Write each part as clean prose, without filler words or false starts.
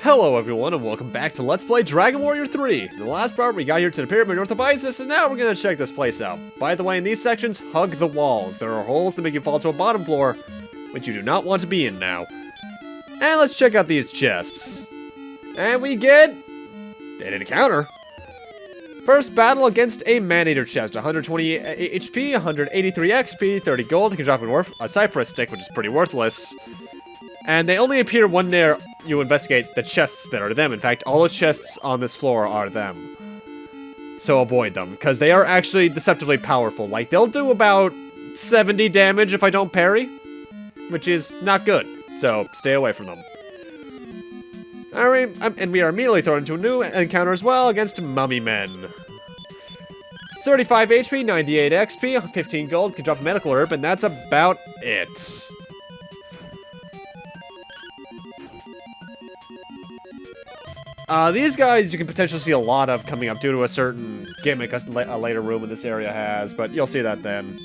Hello everyone and welcome back to Let's Play Dragon Warrior 3. In the last part we got here to the pyramid north of Isis and now we're gonna check this place out. By the way, in these sections, hug the walls. There are holes that make you fall to a bottom floor, which you do not want to be in now. And let's check out these chests. And we get an encounter. First battle against a man-eater chest, 120 HP, 183 XP, 30 gold. You can drop a cypress stick, which is pretty worthless. And they only appear when you investigate the chests that are them. In fact, all the chests on this floor are them. So avoid them, because they are actually deceptively powerful. Like, they'll do about 70 damage if I don't parry, which is not good. So, stay away from them. Alright, and we are immediately thrown into a new encounter as well against mummy men. 35 HP, 98 XP, 15 gold, can drop a medical herb, and that's about it. These guys you can potentially see a lot of coming up due to a certain gimmick a later room in this area has, but you'll see that then.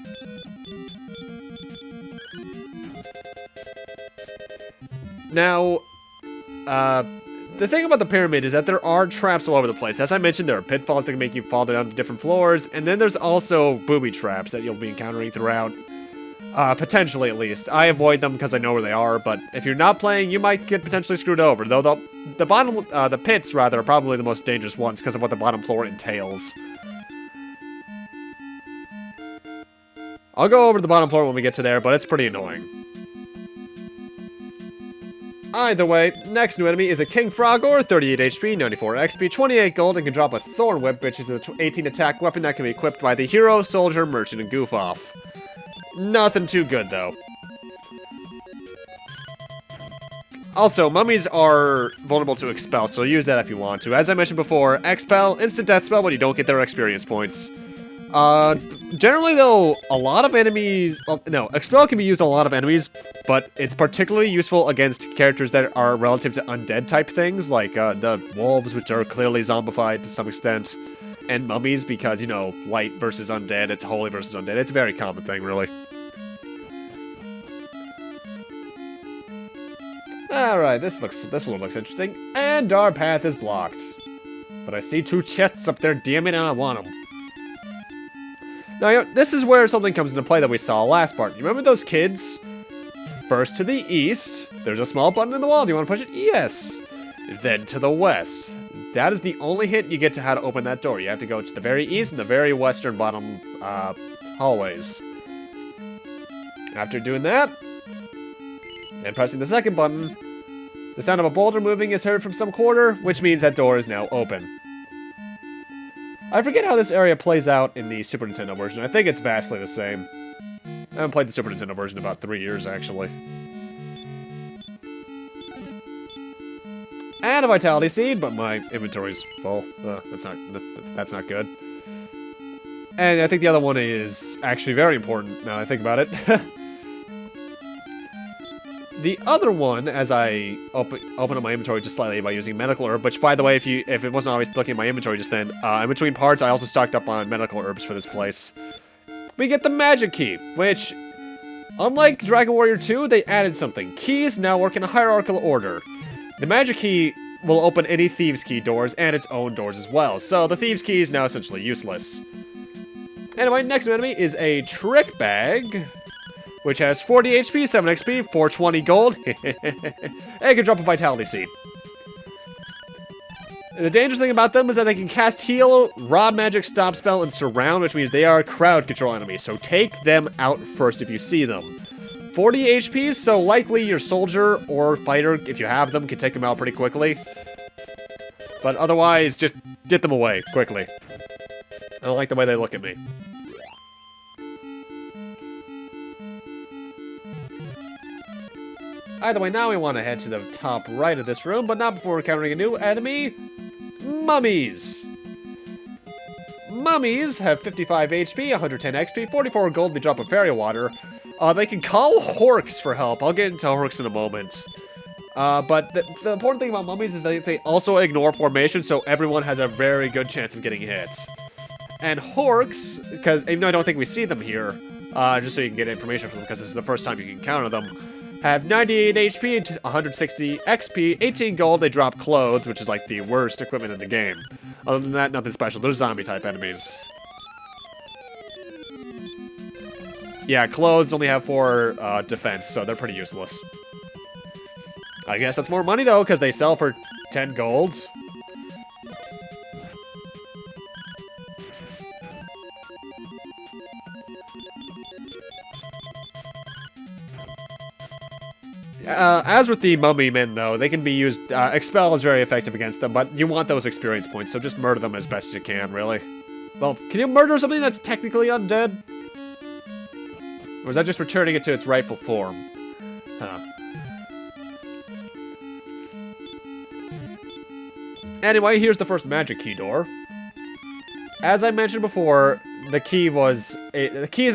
Now, the thing about the pyramid is that there are traps all over the place. As I mentioned, there are pitfalls that can make you fall down to different floors, and then there's also booby traps that you'll be encountering throughout. Potentially, at least. I avoid them because I know where they are, but if you're not playing, you might get potentially screwed over. Though the pits, rather, are probably the most dangerous ones because of what the bottom floor entails. I'll go over to the bottom floor when we get to there, but it's pretty annoying. Either way, next new enemy is a King Frogor, 38 HP, 94 XP, 28 gold, and can drop a Thorn Whip, which is an 18 attack weapon that can be equipped by the hero, soldier, merchant, and goof off. Nothing too good, though. Also, mummies are vulnerable to Expel, so use that if you want to. As I mentioned before, Expel, instant death spell when you don't get their experience points. Generally, though, a lot of enemies... Well, no, Expel can be used on a lot of enemies, but it's particularly useful against characters that are relative to undead-type things, like the wolves, which are clearly zombified to some extent, and mummies, because, you know, light versus undead, it's holy versus undead. It's a very common thing, really. Alright, this one looks interesting. And our path is blocked. But I see two chests up there, damn it, and I want them. Now, you know, this is where something comes into play that we saw last part. You remember those kids? First to the east, there's a small button in the wall. Do you want to push it? Yes. Then to the west. That is the only hint you get to how to open that door. You have to go to the very east and the very western bottom hallways. After doing that, and pressing the second button, the sound of a boulder moving is heard from some corner, which means that door is now open. I forget how this area plays out in the Super Nintendo version. I think it's vastly the same. I haven't played the Super Nintendo version in about 3 years, actually. And a Vitality Seed, but my inventory's full. That's not good. And I think the other one is actually very important, now that I think about it. The other one, as I open up my inventory just slightly by using medical herb, which, by the way, if it wasn't always looking at my inventory just then, in between parts, I also stocked up on medical herbs for this place. We get the magic key, which, unlike Dragon Warrior 2, they added something. Keys now work in a hierarchical order. The magic key will open any thieves' key doors and its own doors as well, so the thieves' key is now essentially useless. Anyway, next enemy is a trick bag, which has 40 HP, 7 XP, 420 gold, and can drop a Vitality Seed. The dangerous thing about them is that they can cast Heal, Raw Magic, Stop Spell, and Surround, which means they are crowd control enemies, so take them out first if you see them. 40 HP, so likely your soldier or fighter, if you have them, can take them out pretty quickly. But otherwise, just get them away, quickly. I don't like the way they look at me. Either way, now we want to head to the top right of this room, but not before encountering a new enemy. Mummies! Mummies have 55 HP, 110 XP, 44 gold, they drop a fairy water. They can call Horks for help. I'll get into Horks in a moment. But the important thing about mummies is that they also ignore formation, so everyone has a very good chance of getting hit. And Horks, because even though I don't think we see them here, just so you can get information from them, because this is the first time you can encounter them, have 98 HP, 160 XP, 18 gold. They drop clothes, which is like the worst equipment in the game. Other than that, nothing special. They're zombie-type enemies. Yeah, clothes only have 4 defense, so they're pretty useless. I guess that's more money, though, because they sell for 10 gold. As with the mummy men, though, they can be used... Expel is very effective against them, but you want those experience points, so just murder them as best you can, really. Well, can you murder something that's technically undead? Or is that just returning it to its rightful form? Huh. Anyway, here's the first magic key door. As I mentioned before, the keys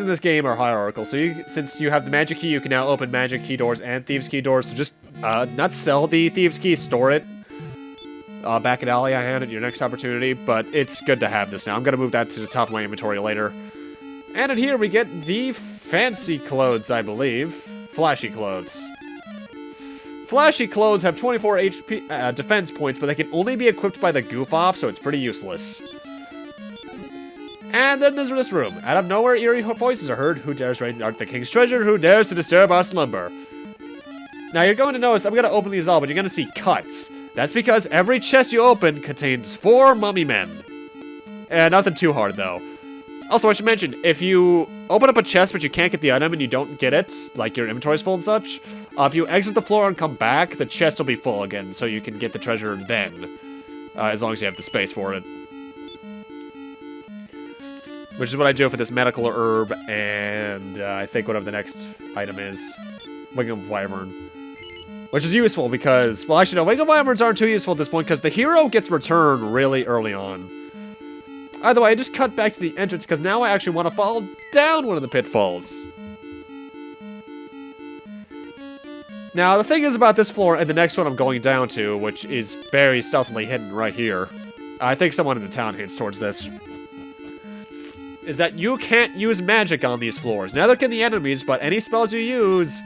in this game are hierarchical. So since you have the magic key, you can now open magic key doors and thieves key doors. So just not sell the thieves key, store it back at Alley-I-Hand at your next opportunity. But it's good to have this now. I'm gonna move that to the top of my inventory later. And in here we get the fancy clothes, I believe. Flashy clothes. Flashy clothes have 24 HP defense points, but they can only be equipped by the goof-off, so it's pretty useless. And then there's this room. Out of nowhere, eerie voices are heard. Who dares raid the king's treasure? Who dares to disturb our slumber? Now, you're going to notice I'm going to open these all, but you're going to see cuts. That's because every chest you open contains 4 mummy men. Nothing too hard, though. Also, I should mention, if you open up a chest but you can't get the item and you don't get it, like your inventory's full and such, if you exit the floor and come back, the chest will be full again, so you can get the treasure then. As long as you have the space for it. Which is what I do for this medical herb, and I think whatever the next item is. Wing of Wyvern. Which is useful because, well, actually no, Wing of Wyverns aren't too useful at this point because the hero gets returned really early on. Either way, I just cut back to the entrance because now I actually want to fall down one of the pitfalls. Now, the thing is about this floor and the next one I'm going down to, which is very stealthily hidden right here. I think someone in the town hints towards this. Is that you can't use magic on these floors. Neither can the enemies, but any spells you use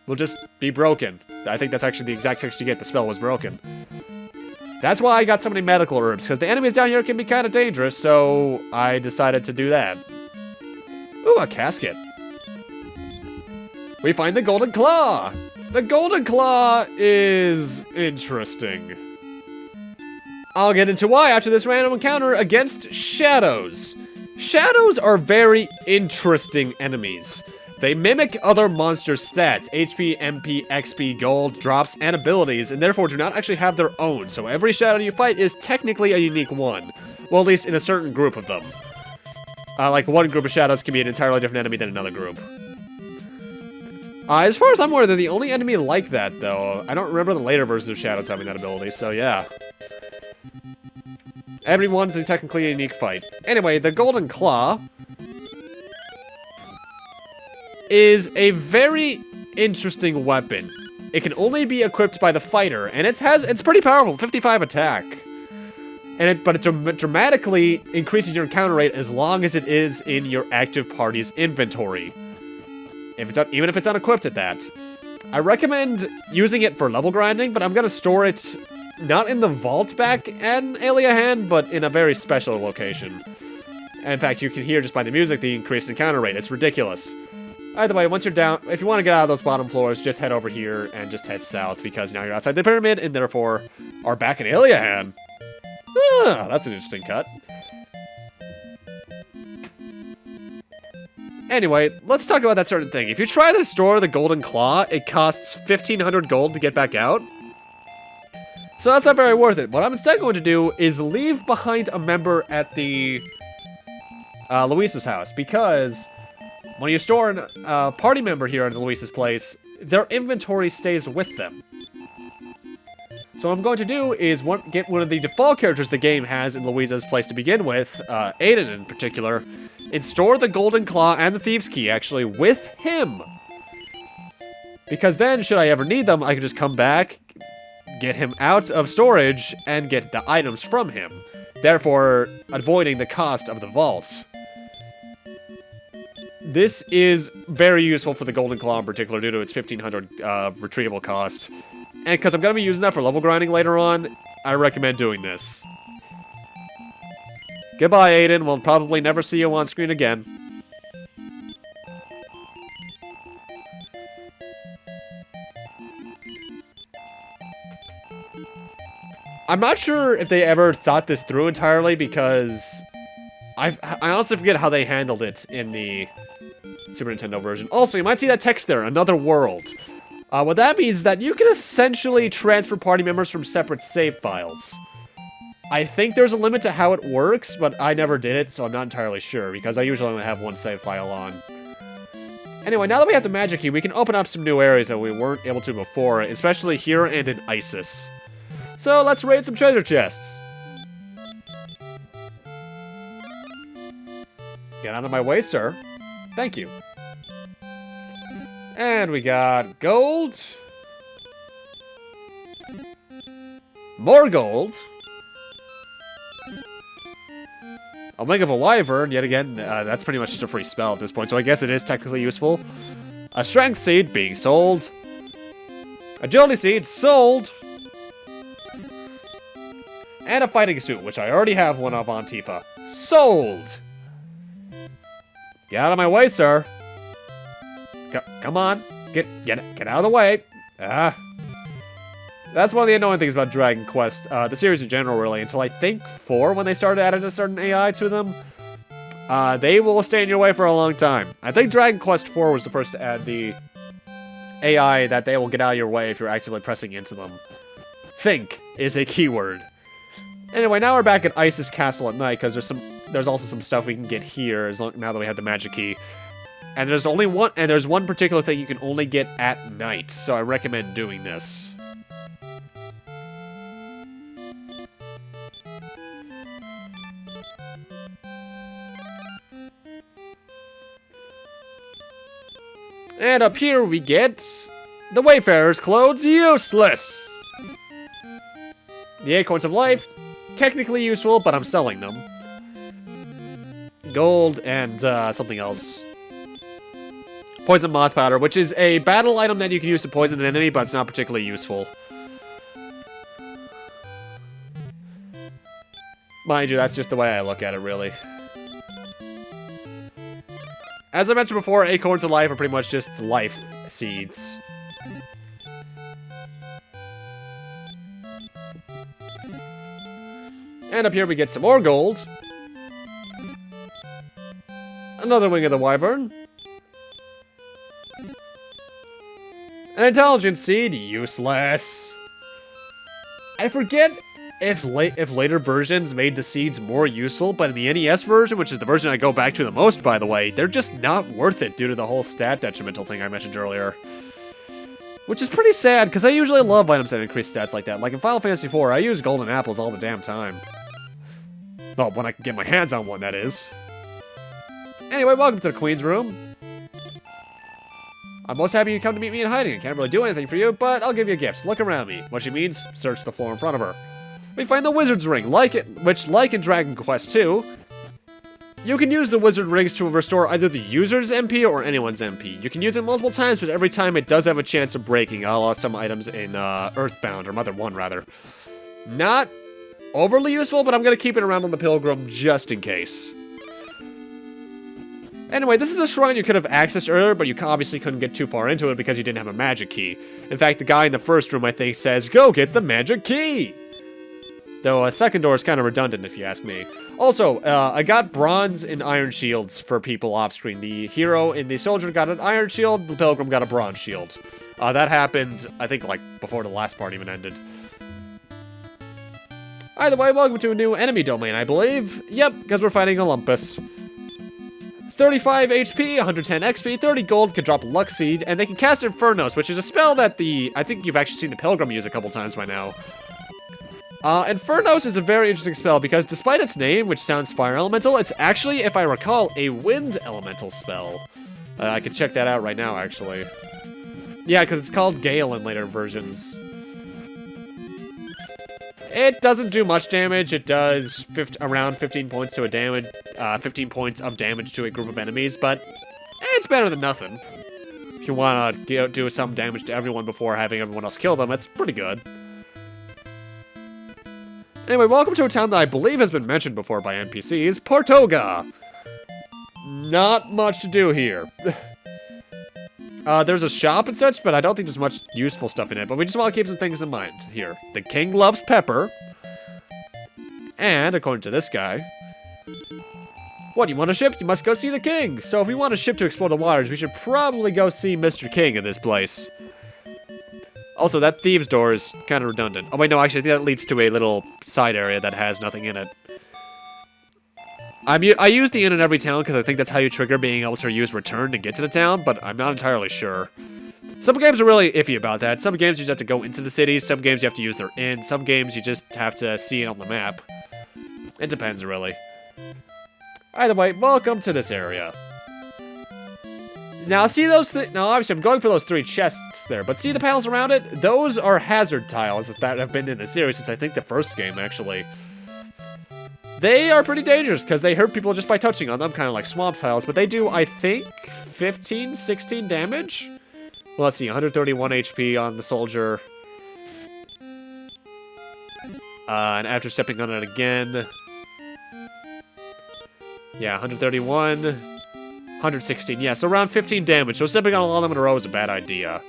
will just be broken. I think that's actually the exact text you get. The spell was broken. That's why I got so many medical herbs, because the enemies down here can be kind of dangerous, so I decided to do that. Ooh, a casket. We find the Golden Claw. The Golden Claw is interesting. I'll get into why after this random encounter against Shadows. Shadows are very interesting enemies. They mimic other monsters' stats, HP, MP, XP, gold, drops, and abilities, and therefore do not actually have their own, so every shadow you fight is technically a unique one. Well, at least in a certain group of them. Like one group of shadows can be an entirely different enemy than another group. As far as I'm aware, they're the only enemy like that, though. I don't remember the later versions of shadows having that ability, so yeah. Everyone's technically a unique fight. Anyway, the Golden Claw is a very interesting weapon. It can only be equipped by the fighter, and it's pretty powerful, 55 attack. But it dramatically increases your encounter rate as long as it is in your active party's inventory. Even if it's unequipped at that. I recommend using it for level grinding, but I'm gonna store it not in the vault back in Alley-I-Hand, but in a very special location. And in fact, you can hear just by the music the increased encounter rate. It's ridiculous. Either way, once you're down, if you want to get out of those bottom floors, just head over here and just head south, because now you're outside the pyramid, and therefore are back in Alley-I-Hand. Ah, that's an interesting cut. Anyway, let's talk about that certain thing. If you try to store the Golden Claw, it costs 1,500 gold to get back out. So that's not very worth it. What I'm instead going to do is leave behind a member at the Luisa's house, because when you store a party member here at Luisa's place, their inventory stays with them. So what I'm going to do is get one of the default characters the game has in Luisa's place to begin with, Aiden in particular, and store the Golden Claw and the Thieves' Key, actually, with him. Because then, should I ever need them, I can just come back, get him out of storage, and get the items from him, therefore avoiding the cost of the vault. this is very useful for the Golden Claw in particular due to its 1500 retrievable cost. And because I'm going to be using that for level grinding later on, I recommend doing this. Goodbye, Aiden. We'll probably never see you on screen again. I'm not sure if they ever thought this through entirely because I honestly forget how they handled it in the Super Nintendo version. Also, you might see that text there, another world. What that means is that you can essentially transfer party members from separate save files. I think there's a limit to how it works, but I never did it, so I'm not entirely sure, because I usually only have one save file on. Anyway, now that we have the magic key, we can open up some new areas that we weren't able to before, especially here and in Isis. So let's raid some treasure chests. Get out of my way, sir. Thank you. And we got gold. More gold. A Wing of a Wyvern, yet again, that's pretty much just a free spell at this point, so I guess it is technically useful. A Strength Seed being sold. Agility Seed sold. And a Fighting Suit, which I already have one of on Tifa. Sold! Get out of my way, sir. Come on. Get out of the way. That's one of the annoying things about Dragon Quest, the series in general, really, until I think 4, when they started adding a certain AI to them. They will stay in your way for a long time. I think Dragon Quest 4 was the first to add the AI that they will get out of your way if you're actively pressing into them. Think is a keyword. Anyway, now we're back at Isis Castle at night, because there's also some stuff we can get here now that we have the magic key. And there's one particular thing you can only get at night, so I recommend doing this. And up here we get the Wayfarer's Clothes useless. The Acorns of Life, technically useful, but I'm selling them. Gold and something else. Poison Moth Powder, which is a battle item that you can use to poison an enemy, but it's not particularly useful. Mind you, that's just the way I look at it, really. As I mentioned before, Acorns of Life are pretty much just life seeds. And up here we get some more gold. Another Wing of the Wyvern. An Intelligence Seed, useless. I forget if later versions made the seeds more useful, but in the NES version, which is the version I go back to the most, by the way, they're just not worth it due to the whole stat detrimental thing I mentioned earlier. Which is pretty sad, because I usually love items that increase stats like that. Like in Final Fantasy IV, I use golden apples all the damn time. Well, when I can get my hands on one, that is. Anyway, welcome to the Queen's Room. I'm most happy you come to meet me in hiding. I can't really do anything for you, but I'll give you a gift. Look around me. What she means, search the floor in front of her. We find the Wizard's Ring, which, like in Dragon Quest 2, you can use the Wizard Rings to restore either the user's MP or anyone's MP. You can use it multiple times, but every time it does have a chance of breaking, a la some items in Earthbound, or Mother 1, rather. Not overly useful, but I'm going to keep it around on the Pilgrim just in case. Anyway, this is a shrine you could have accessed earlier, but you obviously couldn't get too far into it because you didn't have a magic key. In fact, the guy in the first room, I think, says, "Go get the magic key!" Though a second door is kind of redundant, if you ask me. Also, I got bronze and iron shields for people off-screen. The hero and the soldier got an iron shield, the pilgrim got a bronze shield. That happened, I think, like, before the last part even ended. Either way, welcome to a new enemy domain, I believe. Yep, because we're fighting Olympus. 35 HP, 110 XP, 30 gold, can drop a Luck Seed, and they can cast Infernos, which is a spell that I think you've actually seen the Pilgrim use a couple times by now. Infernos is a very interesting spell because despite its name, which sounds fire elemental, it's actually, if I recall, a wind elemental spell. I can check that out right now, actually. Yeah, because it's called Gale in later versions. It doesn't do much damage. It does around 15 points to a 15 points of damage to a group of enemies, but It's better than nothing. If you want to do some damage to everyone before having everyone else kill them, it's pretty good. Anyway, welcome to a town that I believe has been mentioned before by NPCs, Portoga. Not much to do here. There's a shop and such, but I don't think there's much useful stuff in it. But we just want to keep some things in mind here. The king loves pepper. And, according to this guy, what, you want a ship? You must go see the king. So if we want a ship to explore the waters, we should probably go see Mr. King in this place. Also, that thieves' door is kind of redundant. Oh, wait, no, actually, I think that leads to a little side area that has nothing in it. I use the inn in every town because I think that's how you trigger being able to use return to get to the town, but I'm not entirely sure. Some games are really iffy about that. Some games you just have to go into the city. Some games you have to use their inn. Some games you just have to see it on the map. It depends, really. Either way, welcome to this area. Now, see those now, obviously, I'm going for those 3 chests there, but see the panels around it? Those are hazard tiles that have been in the series since I think the first game, actually. They are pretty dangerous because they hurt people just by touching on them, kind of like swamp tiles, but they do, I think, 15, 16 damage? Well, let's see, 131 HP on the soldier. And after stepping on it again... Yeah, 131, 116, yeah, so around 15 damage, so stepping on all of them in a row is a bad idea.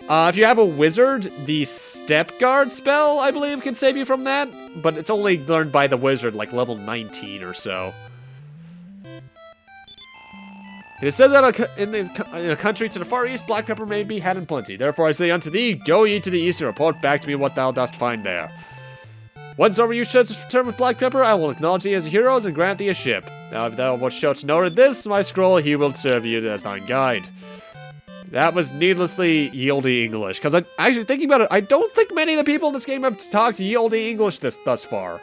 If you have a wizard, the Step Guard spell, I believe, can save you from that, but it's only learned by the wizard, like level 19 or so. It is said that in a country to the far east, black pepper may be had in plenty. Therefore I say unto thee, go ye to the east and report back to me what thou dost find there. Whensoever you shalt return with black pepper, I will acknowledge thee as a hero and grant thee a ship. Now if thou wilt shalt know this, my scroll, he will serve you as thine guide. That was needlessly yieldy English, because actually thinking about it, I don't think many of the people in this game have talked yieldy English thus far.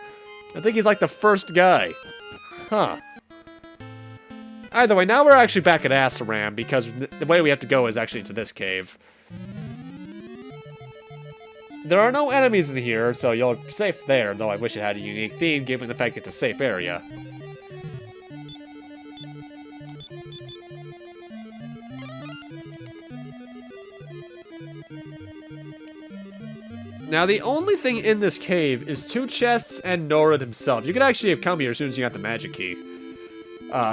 I think he's like the first guy. Huh. Either way, now we're actually back at Asaram, because the way we have to go is actually into this cave. There are no enemies in here, so you're safe there, though I wish it had a unique theme, given the fact it's a safe area. Now, the only thing in this cave is 2 chests and Norud himself. You could actually have come here as soon as you got the magic key.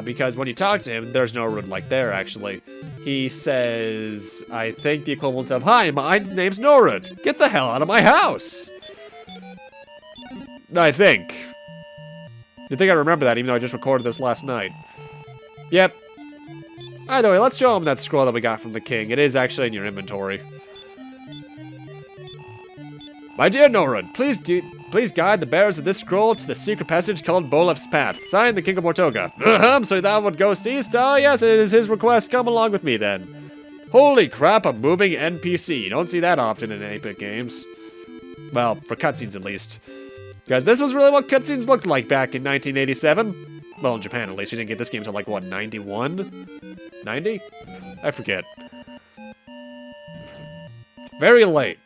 Because when you talk to him, there's Norud like there, actually. He says, I think the equivalent of, hi, my name's Norud. Get the hell out of my house. I think. You'd think I remember that, even though I just recorded this last night. Yep. Either way, let's show him that scroll that we got from the king. It is actually in your inventory. My dear Norud, please guide the bearers of this scroll to the secret passage called Bolef's Path. Signed, the King of Portoga. So thou would go east? Oh, yes, it is his request. Come along with me, then. Holy crap, a moving NPC. You don't see that often in 8-bit games. Well, for cutscenes at least. Guys, this was really what cutscenes looked like back in 1987. Well, in Japan at least. We didn't get this game until like, what, 91? 90? I forget. Very late.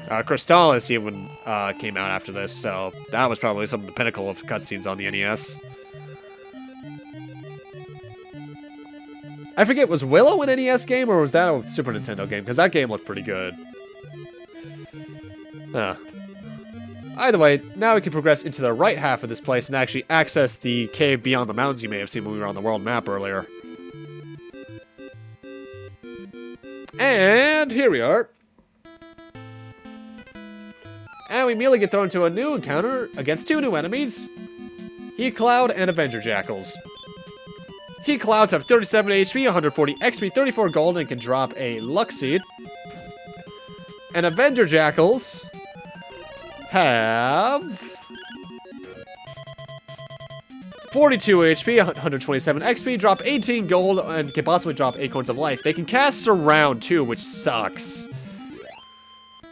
Crystallis even came out after this, so that was probably some of the pinnacle of cutscenes on the NES. I forget, was Willow an NES game, or was that a Super Nintendo game? Because that game looked pretty good. Either way, now we can progress into the right half of this place and actually access the cave beyond the mountains you may have seen when we were on the world map earlier. And here we are. And we immediately get thrown into a new encounter against 2 new enemies. Heat Cloud and Avenger Jackals. Heat Clouds have 37 HP, 140 XP, 34 gold, and can drop a Luck Seed. And Avenger Jackals have 42 HP, 127 XP, drop 18 gold, and can possibly drop Acorns of Life. They can cast around too, which sucks.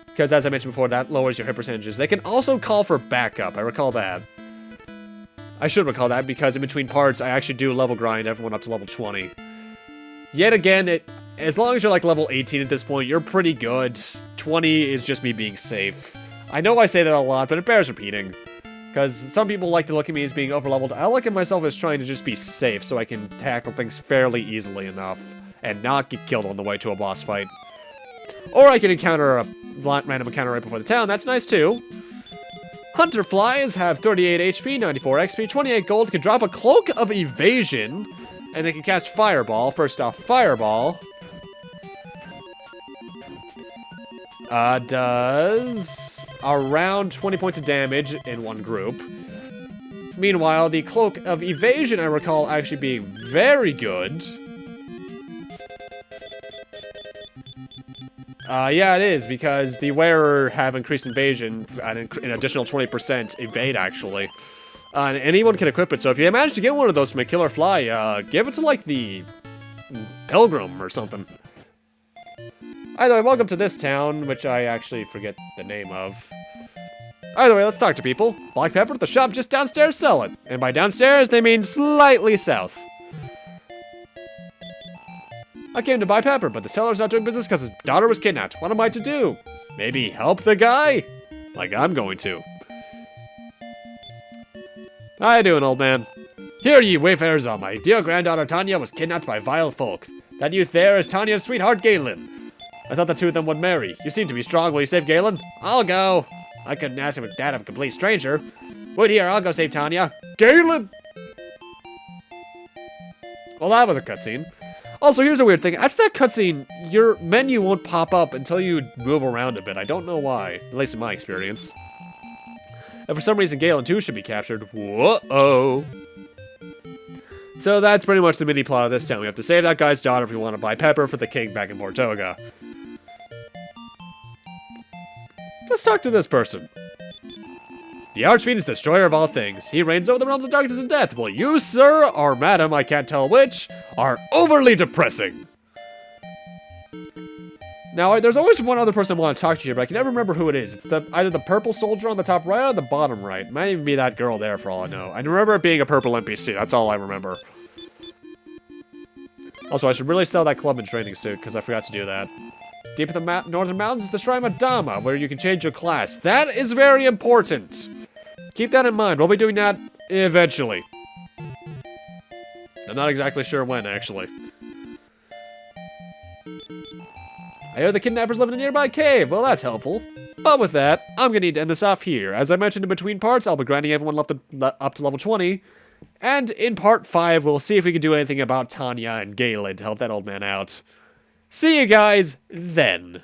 Because, as I mentioned before, that lowers your hit percentages. They can also call for backup. I recall that. I should recall that, because in between parts, I actually do level grind everyone up to level 20. Yet again, as long as you're like level 18 at this point, you're pretty good. 20 is just me being safe. I know I say that a lot, but it bears repeating. Because some people like to look at me as being overleveled. I look at myself as trying to just be safe so I can tackle things fairly easily enough and not get killed on the way to a boss fight. Or I can encounter a random encounter right before the town. That's nice too. Hunter flies have 38 HP, 94 XP, 28 gold, can drop a cloak of evasion, and they can cast Fireball. First off, Fireball does around 20 points of damage in one group. Meanwhile, the Cloak of Evasion, I recall actually being very good. Yeah, it is, because the wearer have increased evasion, an additional 20% evade, actually. And anyone can equip it, so if you manage to get one of those from a killer fly, give it to, like, the Pilgrim or something. Either way, welcome to this town, which I actually forget the name of. Either way, let's talk to people. Black pepper at the shop just downstairs, sell it. And by downstairs, they mean slightly south. I came to buy pepper, but the seller's not doing business because his daughter was kidnapped. What am I to do? Maybe help the guy? Like I'm going to. How you doing, old man? Hear ye, wayfarers all, my dear granddaughter Tanya was kidnapped by vile folk. That youth there is Tanya's sweetheart, Galen. I thought the two of them would marry. You seem to be strong. Will you save Galen? I'll go. I couldn't ask him that of a complete stranger. Wait here, I'll go save Tanya. Galen! Well, that was a cutscene. Also, here's a weird thing. After that cutscene, your menu won't pop up until you move around a bit. I don't know why, at least in my experience. And for some reason, Galen too should be captured. Whoa-oh. So that's pretty much the mini-plot of this town. We have to save that guy's daughter if we want to buy pepper for the king back in Portoga. Let's talk to this person. The Archfiend is the destroyer of all things. He reigns over the realms of darkness and death. Well, you, sir, or madam, I can't tell which, are overly depressing. Now, there's always one other person I want to talk to here, but I can never remember who it is. It's either the purple soldier on the top right or the bottom right. It might even be that girl there for all I know. I remember it being a purple NPC. That's all I remember. Also, I should really sell that club and training suit, because I forgot to do that. Deep in the northern mountains is the Shrine of Dama, where you can change your class. That is very important. Keep that in mind. We'll be doing that eventually. I'm not exactly sure when, actually. I hear the kidnappers live in a nearby cave. Well, that's helpful. But with that, I'm going to need to end this off here. As I mentioned in between parts, I'll be grinding everyone up to level 20. And in part 5, we'll see if we can do anything about Tanya and Galen to help that old man out. See you guys then.